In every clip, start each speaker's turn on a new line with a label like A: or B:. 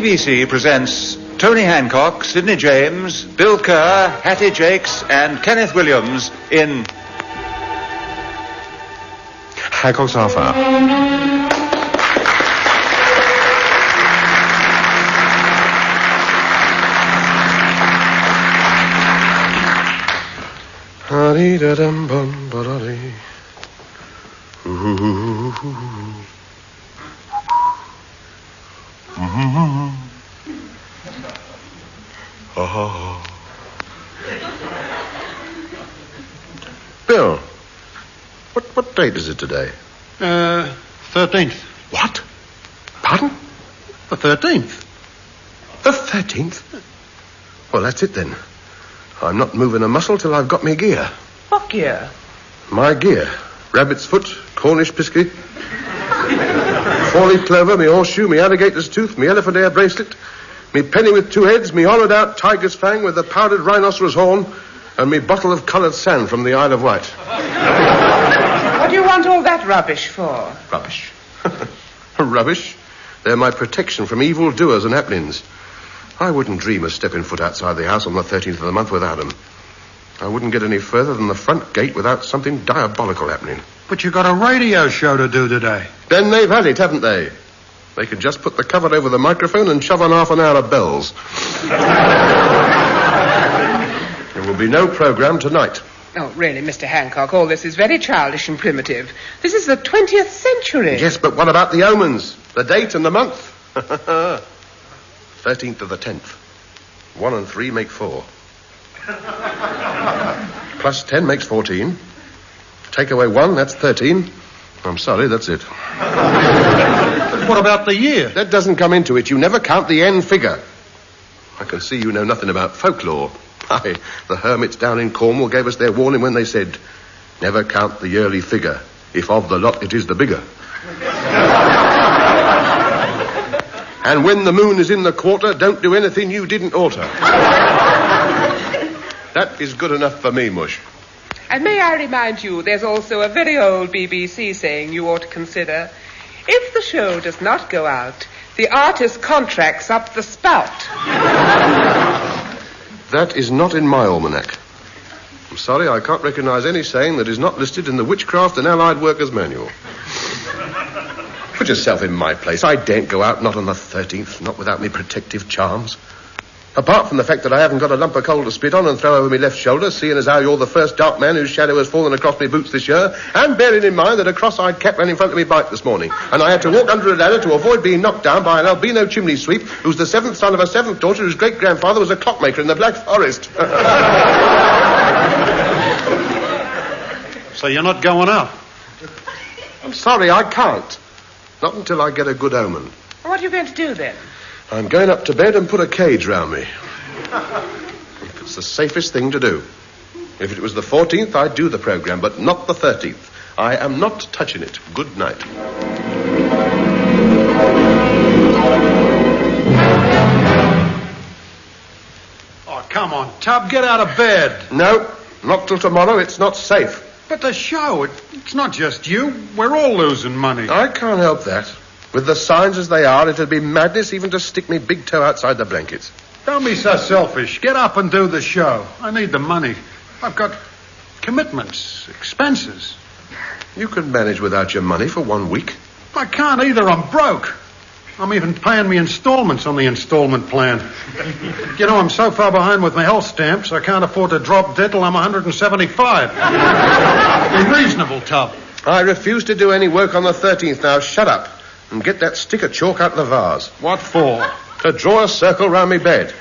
A: BBC presents Tony Hancock, Sidney James, Bill Kerr, Hattie Jakes, and Kenneth Williams in
B: Hancock's Half Hour. Bill, what date is it today?
C: 13th.
B: What? Pardon?
C: The 13th.
B: The 13th? Well, that's it then. I'm not moving a muscle till I've got me gear.
D: What gear?
B: My gear. Rabbit's foot, Cornish pisky, four-leaf clover, me horseshoe, me alligator's tooth, me elephant ear bracelet, me penny with two heads, me hollowed-out tiger's fang with a powdered rhinoceros horn, and me bottle of coloured sand from the Isle of Wight.
D: What do you want all that rubbish for?
B: Rubbish? Rubbish? They're my protection from evil doers and happenings. I wouldn't dream of stepping foot outside the house on the 13th of the month without them. I wouldn't get any further than the front gate without something diabolical happening.
C: But you got a radio show to do today.
B: Then they've had it, haven't they? They could just put the cover over the microphone and shove on half an hour of bells. There will be no programme tonight.
D: Oh, really, Mr. Hancock, all this is very childish and primitive. This is the 20th century.
B: Yes, but what about the omens? The date and the month? 13th of the 10th. 1 and 3 make 4. Plus 10 makes 14. Take away 1, that's 13. I'm sorry, that's it.
C: What about the year?
B: That doesn't come into it. You never count the N figure. I can see you know nothing about folklore. Aye, the hermits down in Cornwall gave us their warning when they said, never count the yearly figure, if of the lot it is the bigger. And when the moon is in the quarter, don't do anything you didn't alter. That is good enough for me, Mush.
D: And may I remind you, there's also a very old BBC saying you ought to consider. If the show does not go out, the artist contracts up the spout.
B: That is not in my almanac. I'm sorry, I can't recognise any saying that is not listed in the Witchcraft and Allied Workers Manual. Put yourself in my place. I daren't go out, not on the 13th, not without me protective charms. Apart from the fact that I haven't got a lump of coal to spit on and throw over my left shoulder, seeing as how you're the first dark man whose shadow has fallen across my boots this year, and bearing in mind that a cross-eyed cat ran in front of me bike this morning, and I had to walk under a ladder to avoid being knocked down by an albino chimney sweep who's the 7th son of a 7th daughter whose great-grandfather was a clockmaker in the Black Forest.
C: So you're not going out?
B: I'm sorry, I can't. Not until I get a good omen.
D: What are you going to do then?
B: I'm going up to bed and put a cage round me. It's the safest thing to do. If it was the 14th, I'd do the programme, but not the 13th. I am not touching it. Good night.
C: Oh, come on, Tub, get out of bed.
B: No, not till tomorrow. It's not safe.
C: But the show, it's not just you. We're all losing money.
B: I can't help that. With the signs as they are, it'd be madness even to stick me big toe outside the blankets.
C: Don't be so selfish. Get up and do the show. I need the money. I've got commitments, expenses.
B: You can manage without your money for 1 week.
C: I can't either. I'm broke. I'm even paying me installments on the installment plan. You know, I'm so far behind with my health stamps, I can't afford to drop dead till I'm 175. Be reasonable, Tub.
B: I refuse to do any work on the 13th. Now, shut up and get that stick of chalk out of the vase.
C: What for?
B: To draw a circle round me bed.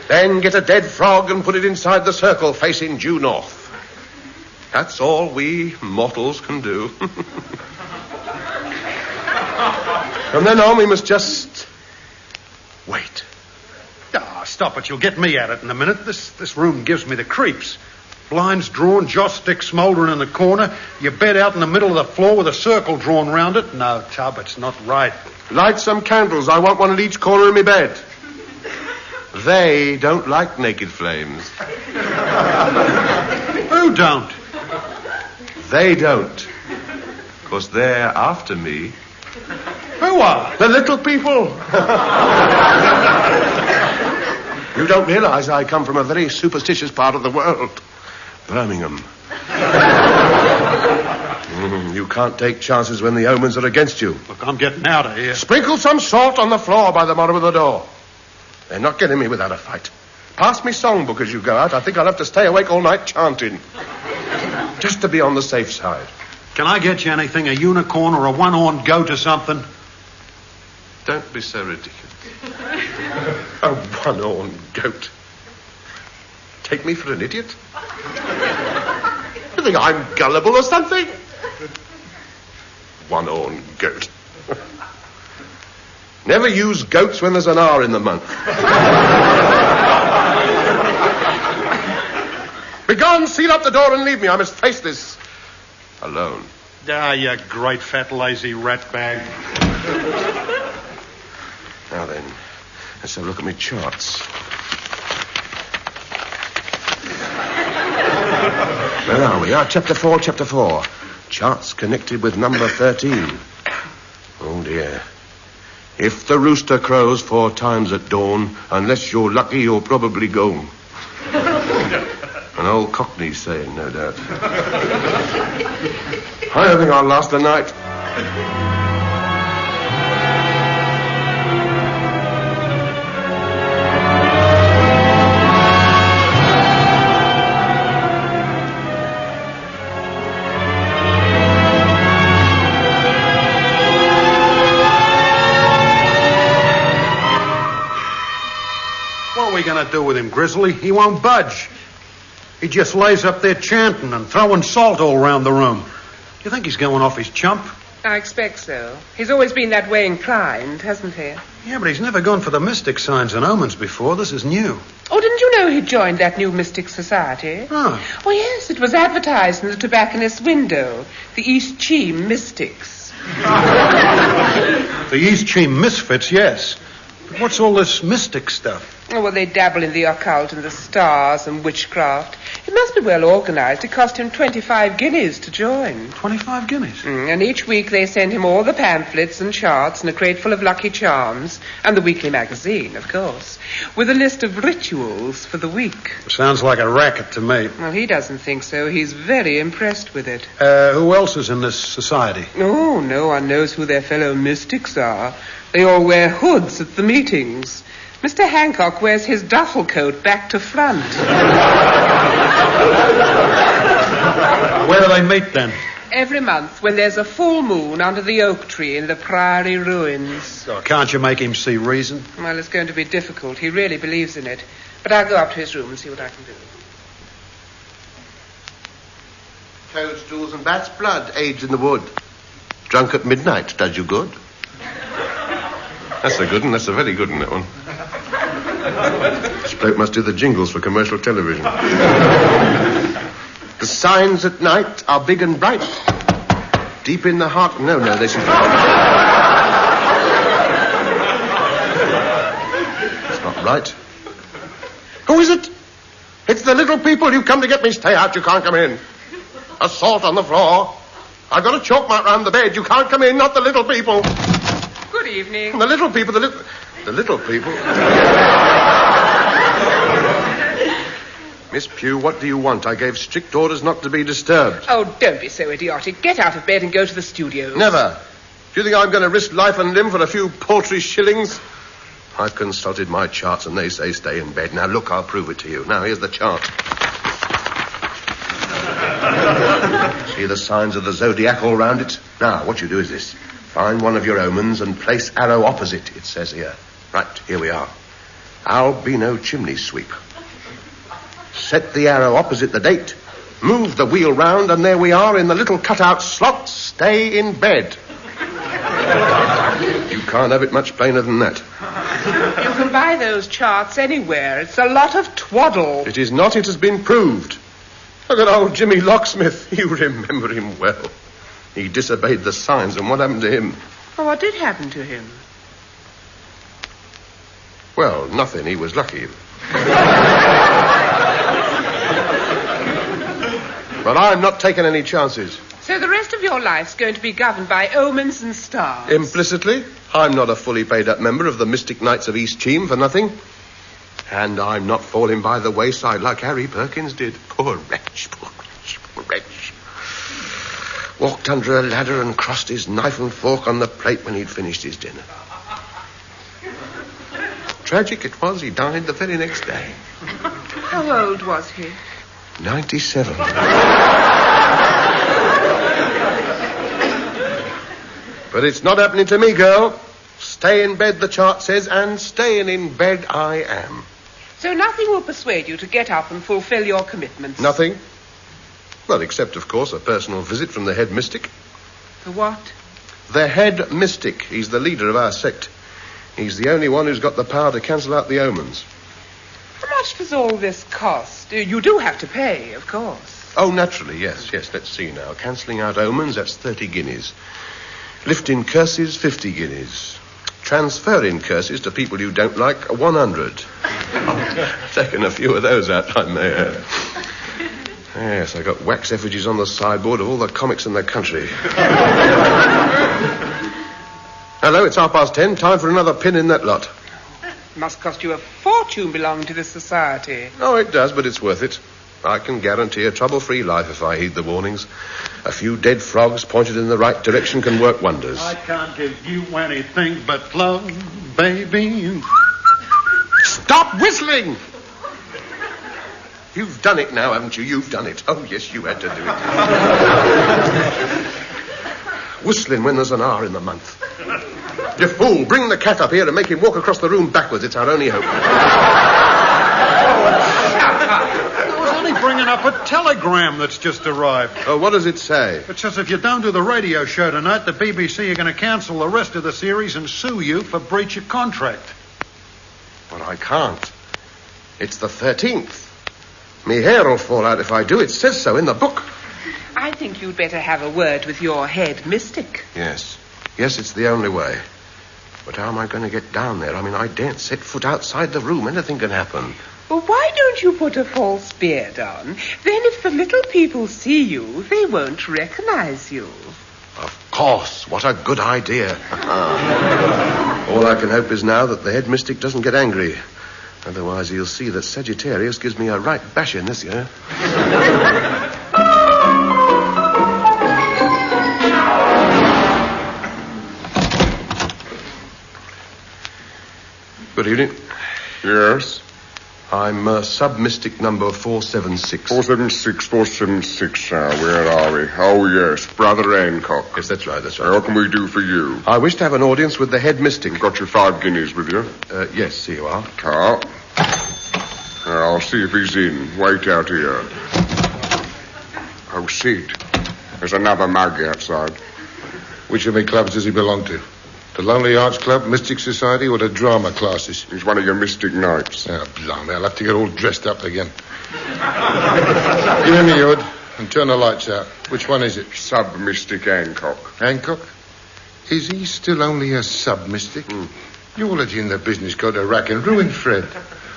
B: Then get a dead frog and put it inside the circle facing due north. That's all we mortals can do. From then on, we must just wait.
C: Ah, stop it. You'll get me at it in a minute. This room gives me the creeps. Blinds drawn, joss stick smouldering in the corner, your bed out in the middle of the floor with a circle drawn round it. No, Tub, it's not right.
B: Light some candles. I want one at each corner of my bed. They don't like naked flames.
C: Who don't?
B: They don't. Because they're after me.
C: Who are?
B: The little people. You don't realize I come from a very superstitious part of the world. Birmingham. You can't take chances when the omens are against you.
C: Look, I'm getting out of here.
B: Sprinkle some salt on the floor by the bottom of the door. They're not getting me without a fight. Pass me songbook as you go out. I think I'll have to stay awake all night chanting. Just to be on the safe side.
C: Can I get you anything, a unicorn or a one-horned goat or something?
B: Don't be so ridiculous. A one-horned goat. Take me for an idiot? You think I'm gullible or something? One-horned goat. Never use goats when there's an R in the month. Begone, seal up the door and leave me. I must face this alone.
C: Ah, you great fat lazy rat bag.
B: Now then, let's have a look at my charts. Where are we? Chapter 4. Charts connected with number 13. Oh, dear. If the rooster crows 4 times at dawn, unless you're lucky, you're probably gone. An old Cockney saying, no doubt. I don't think I'll last the night.
C: What are we going to do with him, Grizzly? He won't budge. He just lays up there chanting and throwing salt all around the room. Do you think he's going off his chump?
D: I expect so. He's always been that way inclined, hasn't he?
C: Yeah, but he's never gone for the mystic signs and omens before. This is new.
D: Oh, didn't you know he joined that new mystic society?
C: Oh.
D: Oh, yes, it was advertised in the tobacconist's window. The East Cheam Mystics.
C: The East Cheam Misfits, yes. But what's all this mystic stuff?
D: Oh, well, they dabble in the occult and the stars and witchcraft. It must be well organized. It cost him 25 guineas to join.
C: 25 guineas?
D: And each week they send him all the pamphlets and charts and a crate full of lucky charms, and the weekly magazine, of course, with a list of rituals for the week.
C: Sounds like a racket to me.
D: Well, he doesn't think so. He's very impressed with it.
C: Who else is in this society?
D: Oh, no one knows who their fellow mystics are. They all wear hoods at the meetings. Mr. Hancock wears his duffel coat back to front.
C: Where do they meet, then?
D: Every month when there's a full moon under the oak tree in the Priory ruins.
C: Oh, can't you make him see reason?
D: Well, it's going to be difficult. He really believes in it. But I'll go up to his room and see what I can do.
B: Toadstools and bat's blood, aged in the wood. Drunk at midnight does you good. That's a good one. That's a very good one, that one. This bloke must do the jingles for commercial television. The signs at night are big and bright. Deep in the heart... No, they should... It's not right. Who is it? It's the little people. You've come to get me. Stay out. You can't come in. Assault on the floor. I've got a chalk mark round the bed. You can't come in. Not the little people.
D: Good evening.
B: The little people, the little people. Miss Pugh, what do you want? I gave strict orders not to be disturbed.
D: Oh, don't be so idiotic. Get out of bed and go to the studios.
B: Never. Do you think I'm going to risk life and limb for a few paltry shillings? I've consulted my charts and they say stay in bed. Now, look, I'll prove it to you. Now, here's the chart. See the signs of the zodiac all round it? Now, what you do is this. Find one of your omens and place arrow opposite, it says here. Right, here we are. Albino chimney sweep. Set the arrow opposite the date. Move the wheel round, and there we are in the little cutout slot. Stay in bed. You can't have it much plainer than that.
D: You can buy those charts anywhere. It's a lot of twaddle.
B: It is not. It has been proved. Look at old Jimmy Locksmith. You remember him well. He disobeyed the signs, and what happened to him?
D: Oh, what did happen to him?
B: Well, nothing. He was lucky. But I'm not taking any chances.
D: So the rest of your life's going to be governed by omens and stars?
B: Implicitly? I'm not a fully paid-up member of the Mystic Knights of East Cheam for nothing. And I'm not falling by the wayside like Harry Perkins did. Poor wretch, poor wretch, poor wretch. Walked under a ladder and crossed his knife and fork on the plate when he'd finished his dinner. Tragic it was, he died the very next day.
D: How old was he?
B: 97. But it's not happening to me, girl. Stay in bed, the chart says, and staying in bed I am.
D: So nothing will persuade you to get up and fulfill your commitments?
B: Nothing. Well, except, of course, a personal visit from the head mystic.
D: The what?
B: The head mystic. He's the leader of our sect. He's the only one who's got the power to cancel out the omens.
D: How much does all this cost? You do have to pay, of course.
B: Oh, naturally, yes. Let's see now. Cancelling out omens, that's 30 guineas. Lifting curses, 50 guineas. Transferring curses to people you don't like, 100. Taking a few of those out, I may add. Yes, I got wax effigies on the sideboard of all the comics in the country. Hello, it's 10:30. Time for another pin in that lot.
D: Must cost you a fortune belonging to this society.
B: Oh, it does, but it's worth it. I can guarantee a trouble-free life if I heed the warnings. A few dead frogs pointed in the right direction can work wonders.
C: I can't give you anything but love, baby.
B: Stop whistling! You've done it now, haven't you? You've done it. Oh, yes, you had to do it. Whistling when there's an R in the month. You fool, bring the cat up here and make him walk across the room backwards. It's our only hope.
C: I was only bringing up a telegram that's just arrived.
B: Oh, what does it say?
C: It says if you don't do the radio show tonight, the BBC are going to cancel the rest of the series and sue you for breach of contract.
B: But I can't. It's the 13th. Me hair will fall out if I do. It says so in the book.
D: I think you'd better have a word with your head mystic.
B: Yes, it's the only way. But how am I going to get down there? I mean, I daren't set foot outside the room. Anything can happen.
D: Well, why don't you put a false beard on? Then if the little people see you, they won't recognize you.
B: Of course. What a good idea. All I can hope is now that the head mystic doesn't get angry. Otherwise, he'll see that Sagittarius gives me a right bashing this year. Good evening.
E: Yes?
B: I'm sub-mystic number 476.
E: 476, where are we? Oh, yes, Brother Hancock.
B: Yes, that's right.
E: What can we do for you?
B: I wish to have an audience with the head mystic.
E: Got your 5 guineas with you?
B: Yes, here you are.
E: Car. I'll see if he's in. Wait out here. Oh, Sid. There's another mug outside.
F: Which of the clubs does he belong to? The Lonely Arts Club, Mystic Society, or the drama classes?
E: He's one of your Mystic Knights.
F: Oh, blimey, I'll have to get all dressed up again. Give him your hood and turn the lights out. Which one is it?
E: Sub-Mystic Hancock.
F: Hancock? Is he still only a sub-mystic? You all let you in the business go to rack and ruin, Fred.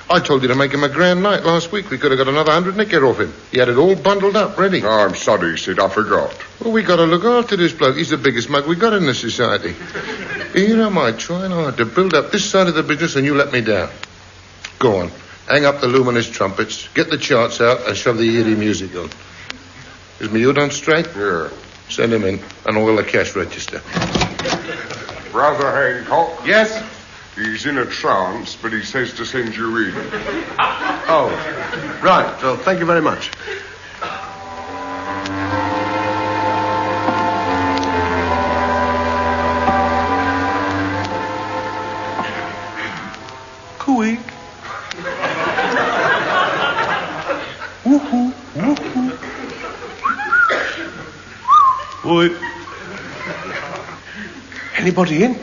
F: I told you to make him a grand night last week. We could have got another 100 nicker off him. He had it all bundled up, ready.
E: Oh, I'm sorry, Sid. I forgot.
F: Well, we got to look after this bloke. He's the biggest mug we got in the society. Here am I trying hard to build up this side of the business and you let me down. Go on. Hang up the luminous trumpets, get the charts out and shove the eerie music on. Is me hood on straight?
E: Yeah.
F: Send him in and oil the cash register.
E: Brother Hancock?
B: Yes?
E: He's in a trance, but he says to send you in.
B: Oh, right. Well, thank you very much. Cooey. Woohoo, woohoo. Oi. Anybody in?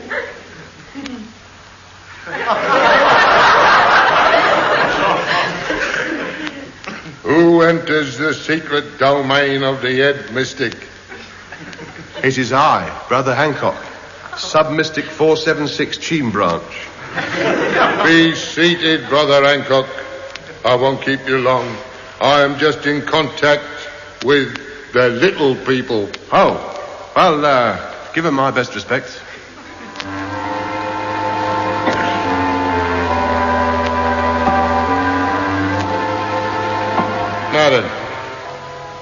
F: Who enters the secret domain of the head mystic?
B: It is I, Brother Hancock, sub-mystic 476 Cheam branch.
F: Be seated, Brother Hancock. I won't keep you long. I am just in contact with the little people.
B: Oh, well, give him my best respects.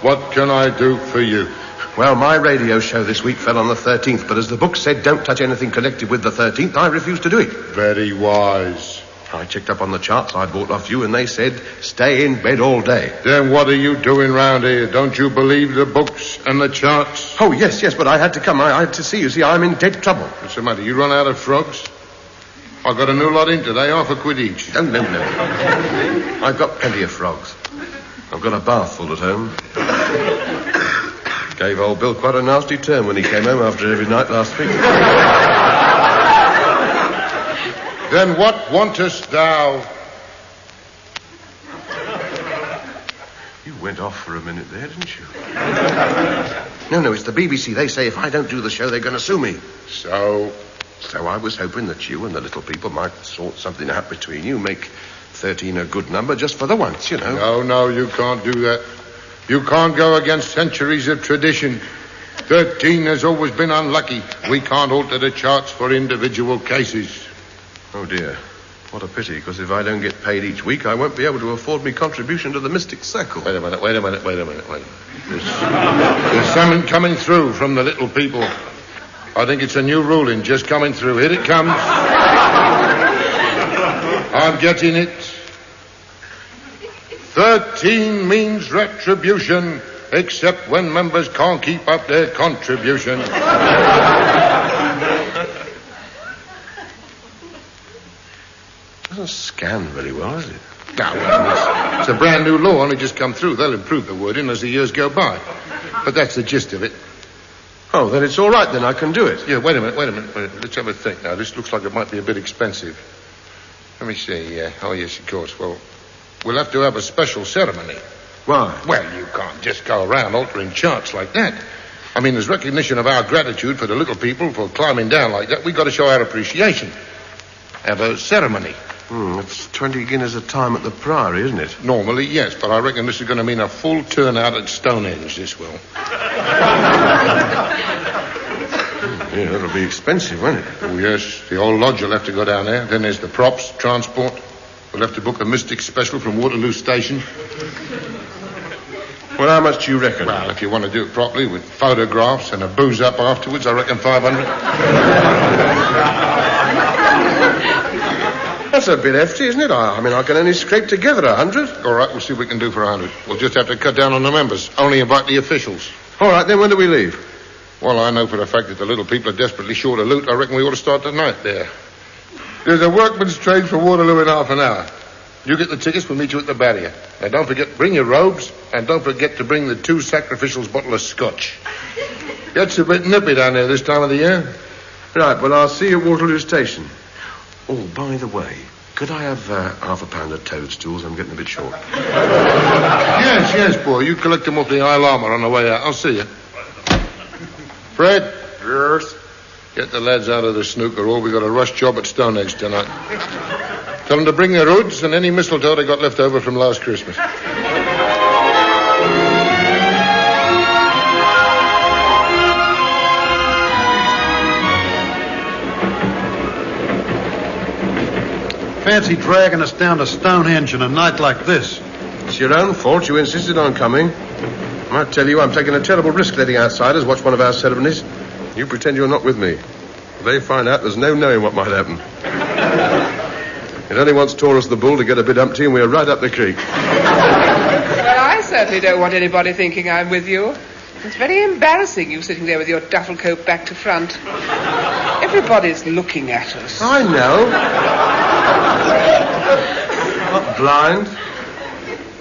F: What can I do for you?
B: Well, my radio show this week fell on the 13th, but as the book said don't touch anything connected with the 13th, I refused to do it.
F: Very wise.
B: I checked up on the charts I bought off you, and they said stay in bed all day.
F: Then what are you doing round here? Don't you believe the books and the charts?
B: Oh, yes, but I had to come. I had to see you. See, I'm in dead trouble.
F: What's the matter? You run out of frogs? I got a new lot in today, £1 each.
B: No. I've got plenty of frogs. I've got a bath full at home. Gave old Bill quite a nasty turn when he came home after every night last week.
F: Then what wantest thou?
B: You went off for a minute there, didn't you? No, it's the BBC. They say if I don't do the show, they're going to sue me.
F: So
B: I was hoping that you and the little people might sort something out between you, make 13 a good number just for the once, you know.
F: No, you can't do that. You can't go against centuries of tradition. 13 has always been unlucky. We can't alter the charts for individual cases.
B: Oh, dear. What a pity, because if I don't get paid each week, I won't be able to afford me contribution to the Mystic Circle.
F: Wait a minute. There's something coming through from the little people. I think it's a new ruling just coming through. Here it comes. I'm getting it. 13 means retribution, except when members can't keep up their contribution.
B: Doesn't scan very well, does it?
F: No, well, it's a brand new law, only just come through. They'll improve the wording as the years go by. But that's the gist of it.
B: Oh, then it's all right, then. I can do it.
F: Yeah, wait a minute. Let's have a think now. This looks like it might be a bit expensive. Let me see. Oh, yes, of course. Well, we'll have to have a special ceremony.
B: Why?
F: Well, you can't just go around altering charts like that. I mean, as recognition of our gratitude for the little people for climbing down like that, we've got to show our appreciation. Have a ceremony.
B: It's 20 guineas a time at the Priory, isn't it?
F: Normally, yes, but I reckon this is going to mean a full turnout at Stonehenge, this will.
B: Yeah, that'll be expensive, won't it?
F: Oh, yes. The old lodge will have to go down there. Then there's the props, transport. We'll have to book a Mystic special from Waterloo Station.
B: Well, how much do you reckon?
F: Well, if you want to do it properly with photographs and a booze up afterwards, I reckon 500.
B: That's a bit hefty, isn't it? I mean, I can only scrape together 100.
F: All right, we'll see what we can do for 100. We'll just have to cut down on the members. Only invite the officials.
B: All right, then when do we leave?
F: Well, I know for a fact that the little people are desperately short of loot. I reckon we ought to start tonight there. There's a workman's train for Waterloo in half an hour. You get the tickets, we'll meet you at the barrier. Now, don't forget, bring your robes, and don't forget to bring the 2 sacrificials bottle of scotch. Gets a bit nippy down there this time of the year.
B: Right, well, I'll see you at Waterloo Station. Oh, by the way, could I have £half a pound of toadstools? I'm getting a bit short.
F: Yes, boy. You collect them off the Isle Armour on the way out. I'll see you. Fred?
E: Yes?
F: Get the lads out of the snooker hall. We got a rush job at Stonehenge tonight. Tell them to bring their hoods and any mistletoe they got left over from last Christmas.
C: Fancy dragging us down to Stonehenge on a night like this.
B: It's your own fault. You insisted on coming. I tell you, I'm taking a terrible risk letting outsiders watch one of our ceremonies. You pretend you're not with me. If they find out, there's no knowing what might happen. It only wants Taurus the Bull to get a bit umpty and we're right up the creek.
D: Well, I certainly don't want anybody thinking I'm with you. It's very embarrassing, you sitting there with your duffel coat back to front. Everybody's looking at us.
B: I know. Not blind.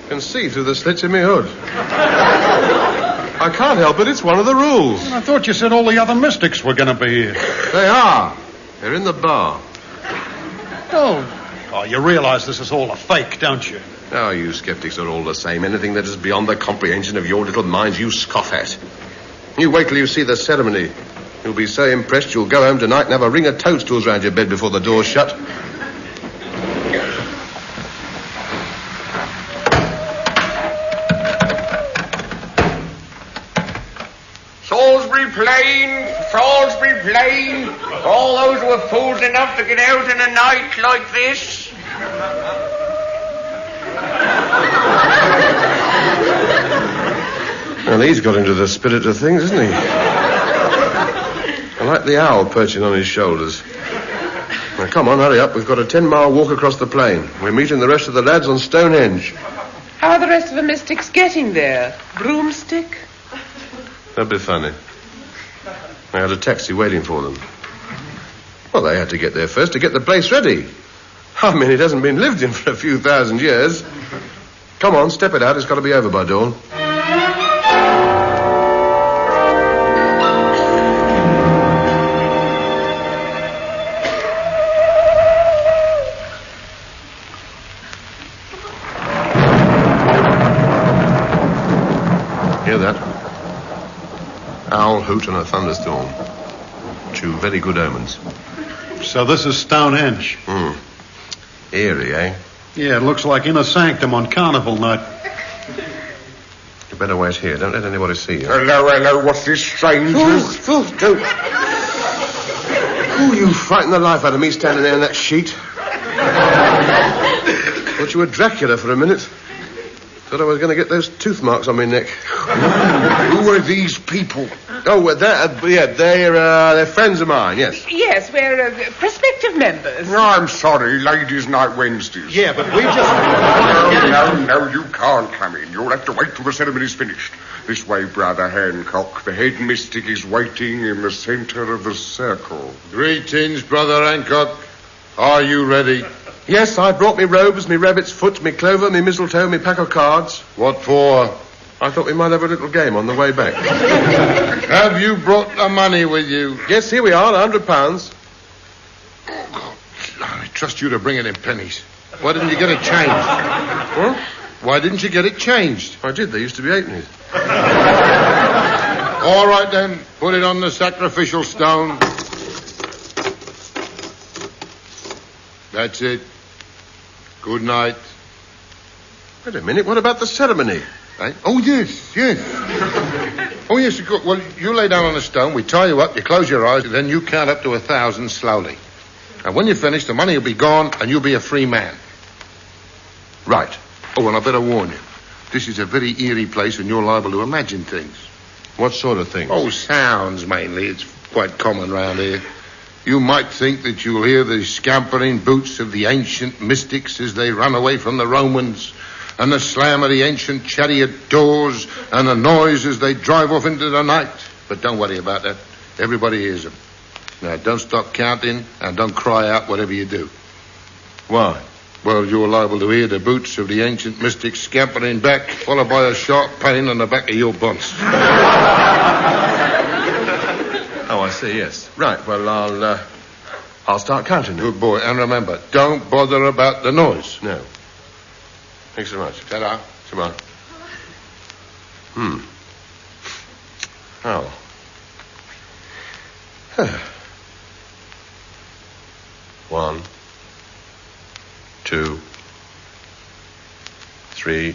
B: Can see through the slits in my hood. I can't help it. It's one of the rules.
C: I thought you said all the other mystics were going to be here.
B: They are. They're in the bar.
C: Oh, you realize this is all a fake, don't you?
B: Oh, you skeptics are all the same. Anything that is beyond the comprehension of your little minds, you scoff at. You wait till you see the ceremony. You'll be so impressed you'll go home tonight and have a ring of toadstools round your bed before the door's shut.
G: Salisbury Plain, all those who are fools enough to get out in a night like this.
B: Well, he's got into the spirit of things, isn't he? I like the owl perching on his shoulders. Now, come on, hurry up. We've got a 10-mile walk across the plain. We're meeting the rest of the lads on Stonehenge.
D: How are the rest of the mystics getting there? Broomstick?
B: That'd be funny. They had a taxi waiting for them. Well, they had to get there first to get the place ready. I mean, it hasn't been lived in for a few thousand years. Come on, step it out. It's got to be over by dawn. Hear that? Owl hoot and a thunderstorm. Two very good omens.
C: So this is Stonehenge.
B: Eerie, eh?
C: Yeah, it looks like inner sanctum on carnival night.
B: You better wait here. Don't let anybody see you.
E: Hello, what's this strange?
B: Don't. Oh, you frightened the life out of me standing there in that sheet. Thought you were Dracula for a minute. Thought I was going to get those tooth marks on my neck.
F: Who are these people?
B: Oh, they're friends of mine, yes.
D: Yes, we're prospective members.
E: No, I'm sorry, Ladies' Night Wednesdays.
C: Yeah, but we just...
E: No, you can't come in. You'll have to wait till the ceremony's finished. This way, Brother Hancock. The head mystic is waiting in the center of the circle.
F: Greetings, Brother Hancock. Are you ready?
B: Yes, I brought me robes, me rabbit's foot, me clover, me mistletoe, me pack of cards.
F: What for?
B: I thought we might have a little game on the way back.
F: Have you brought the money with you?
B: Yes, here we are, £100.
F: Oh, God. I trust you to bring it in pennies. Why didn't you get it changed?
B: What?
F: Why didn't you get it changed?
B: I did. There used to be 8
F: All right, then. Put it on the sacrificial stone. That's it. Good night.
B: Wait a minute. What about the ceremony?
F: Eh? Oh, yes. Oh, yes, good. Well, you lay down on a stone, we tie you up, you close your eyes, and then you count up to 1,000 slowly. And when you finish, the money will be gone, and you'll be a free man.
B: Right.
F: Oh, and I better warn you. This is a very eerie place, and you're liable to imagine things.
B: What sort of things?
F: Oh, sounds, mainly. It's quite common round here. You might think that you'll hear the scampering boots of the ancient mystics as they run away from the Romans, and the slam of the ancient chariot doors, and the noise as they drive off into the night. But don't worry about that. Everybody hears them. Now, don't stop counting, and don't cry out whatever you do.
B: Why?
F: Well, you're liable to hear the boots of the ancient mystics scampering back, followed by a sharp pain on the back of your bunts.
B: Oh, I see, yes. Right, well, I'll start counting now.
F: Good boy. And remember, don't bother about the noise.
B: No. Thanks so much.
F: Ta-da.
B: Tomorrow. Oh. 1, 2, 3,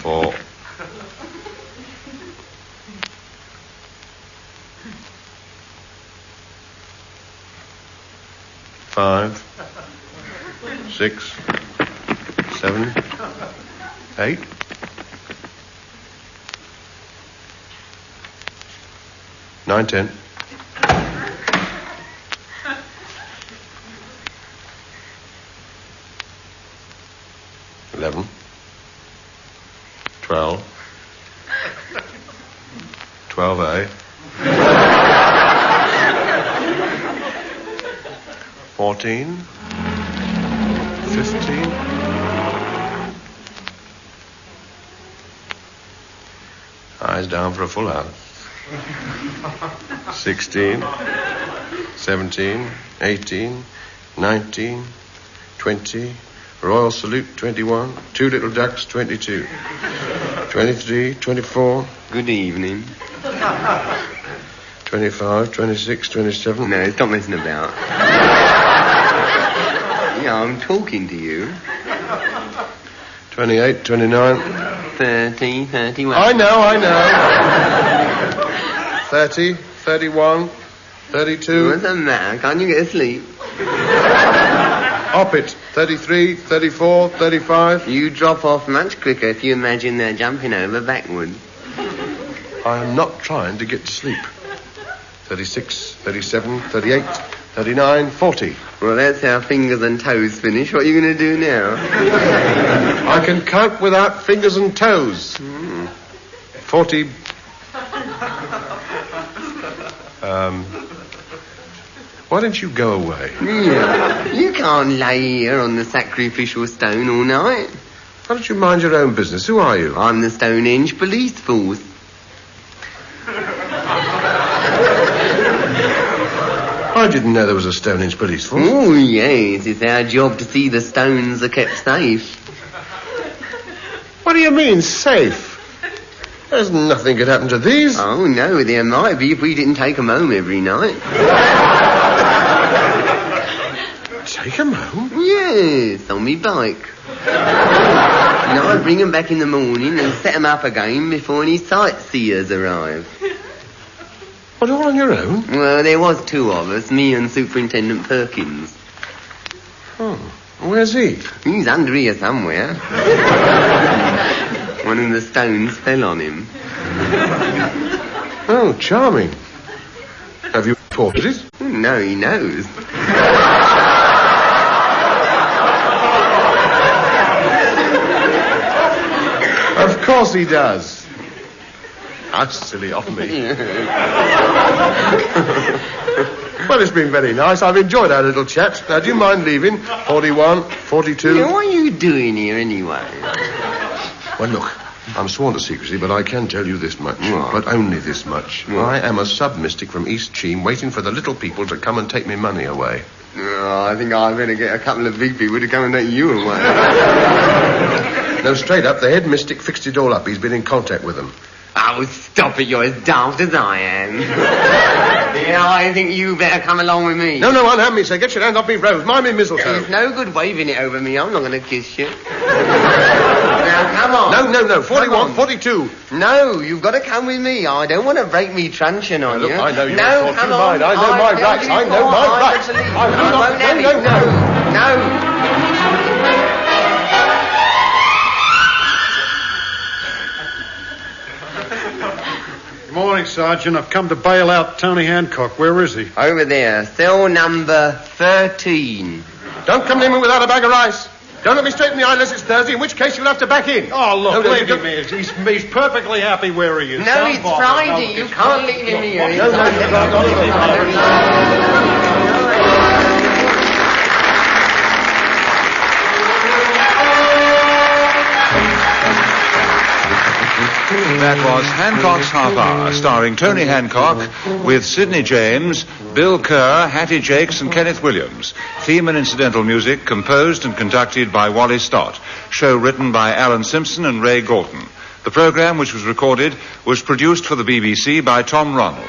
B: 4. 5, 6, 7, 8. 9, 10. 11, 12, 12A, 14, 15. Eyes down for a full house. 16, 17, 18, 19, 20. Royal salute, 21. 2 little ducks, 22. 23, 24.
G: Good evening.
B: 25, 26, 27.
G: No, stop messing about. Yeah, I'm talking to you.
B: 28, 29.
G: 30, 31.
B: I know. 30, 31, 32.
G: What's the matter? Can't you get asleep?
B: Up it. 33, 34, 35.
H: You drop off much quicker if you imagine they're jumping over backward.
B: I am not trying to get to sleep. 36, 37, 38, 39, 40.
H: Well, that's how fingers and toes finish. What are you going to do now?
B: I can count without fingers and toes. 40. Why don't you go away?
H: Yeah. You can't lay here on the sacrificial stone all night.
B: Why don't you mind your own business? Who are you?
H: I'm the Stonehenge police force.
B: I didn't know there was a Stonehenge police force.
H: Oh, yes. It's our job to see the stones are kept safe.
B: What do you mean, safe? There's nothing could happen to these.
H: Oh, no, there might be if we didn't take them home every night.
B: Take them home?
H: Yes, on me bike. And I bring them back in the morning and set them up again before any sightseers arrive.
B: What, all on your own?
H: Well, there was two of us, me and Superintendent Perkins.
B: Oh, where's he?
H: He's under here somewhere. One of the stones fell on him.
B: Oh, charming. Have you reported it?
H: No, he knows.
B: Of course he does. How silly of me. Well, it's been very nice. I've enjoyed our little chat. Now, do you mind leaving? 41, 42...
H: Yeah, what are you doing here anyway?
B: Well, look, I'm sworn to secrecy, but I can tell you this much.
H: What?
B: But only this much.
H: What?
B: I am a sub-mystic from East Cheam waiting for the little people to come and take me money away.
H: Oh, I think I'd better get a couple of big people to come and take you away.
B: No, straight up, the head mystic fixed it all up. He's been in contact with them.
H: Oh, stop it. You're as daft as I am. Yeah, I think you better come along with me.
B: No, unhand me, sir. Get your hand off me, Rose. Mind me, mistletoe.
H: It's no good waving it over me. I'm not going to kiss you. Now, come on.
B: No. 41, 42.
H: No, you've got to come with me. I don't want to break me truncheon on
B: Look,
H: you.
B: I know your
H: no,
B: thoughts.
H: come
B: You
H: on.
B: mind. I know my rights. I know my rights.
H: I won't have it. No.
C: Good morning, Sergeant. I've come to bail out Tony Hancock. Where is he?
H: Over there, cell number 13.
B: Don't come near me without a bag of rice. Don't look me straight in the eye unless it's Thursday, in which case you'll have to back in.
C: Oh, look,
B: No,
C: leave
B: you
C: him here. He's perfectly happy where he is.
H: No,
C: Don't
H: it's
C: bother.
H: Friday.
C: No,
H: You
C: it's
H: can't leave him here.
B: No,
A: That was Hancock's Half Hour, starring Tony Hancock with Sidney James, Bill Kerr, Hattie Jakes and Kenneth Williams. Theme and incidental music composed and conducted by Wally Stott. Show written by Alan Simpson and Ray Galton. The program, which was recorded, was produced for the BBC by Tom Ronald.